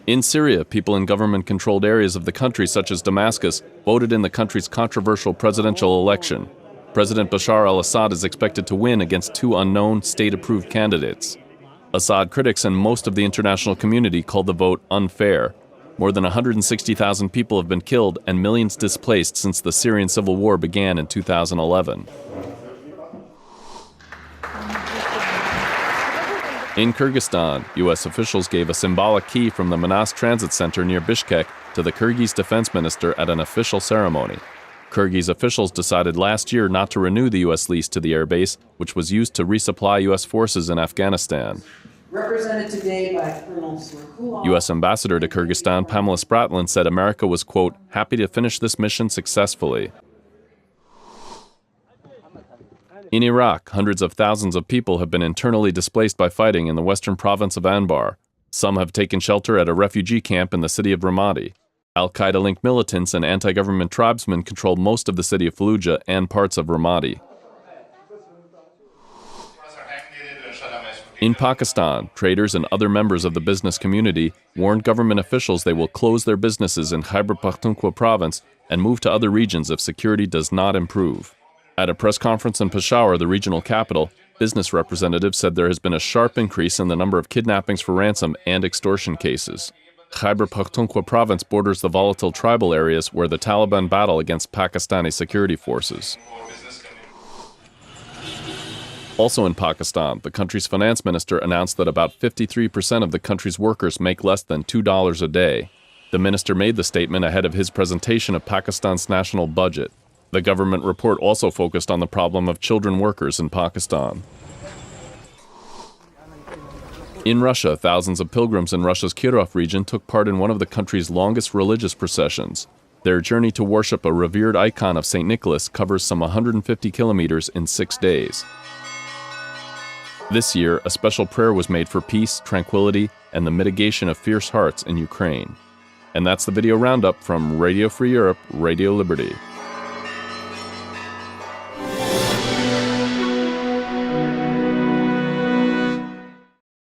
In Syria, people in government-controlled areas of the country, such as Damascus, voted in the country's controversial presidential election. President Bashar al-Assad is expected to win against two unknown, state-approved candidates. Assad critics and most of the international community called the vote unfair. More than 160,000 people have been killed and millions displaced since the Syrian civil war began in 2011. In Kyrgyzstan, U.S. officials gave a symbolic key from the Manas Transit Center near Bishkek to the Kyrgyz defense minister at an official ceremony. Kyrgyz officials decided last year not to renew the U.S. lease to the airbase, which was used to resupply U.S. forces in Afghanistan. Represented today by Colonel U.S. Ambassador to Kyrgyzstan Pamela Spratlin said America was, quote, happy to finish this mission successfully. In Iraq, hundreds of thousands of people have been internally displaced by fighting in the western province of Anbar. Some have taken shelter at a refugee camp in the city of Ramadi. Al-Qaeda-linked militants and anti-government tribesmen control most of the city of Fallujah and parts of Ramadi. In Pakistan, traders and other members of the business community warned government officials they will close their businesses in Khyber Pakhtunkhwa province and move to other regions if security does not improve. At a press conference in Peshawar, the regional capital, business representatives said there has been a sharp increase in the number of kidnappings for ransom and extortion cases. Khyber Pakhtunkhwa province borders the volatile tribal areas where the Taliban battle against Pakistani security forces. Also in Pakistan, the country's finance minister announced that about 53% of the country's workers make less than $2 a day. The minister made the statement ahead of his presentation of Pakistan's national budget. The government report also focused on the problem of children workers in Pakistan. In Russia, thousands of pilgrims in Russia's Kirov region took part in one of the country's longest religious processions. Their journey to worship a revered icon of St. Nicholas covers some 150 kilometers in 6 days. This year, a special prayer was made for peace, tranquility, and the mitigation of fierce hearts in Ukraine. And that's the video roundup from Radio Free Europe, Radio Liberty.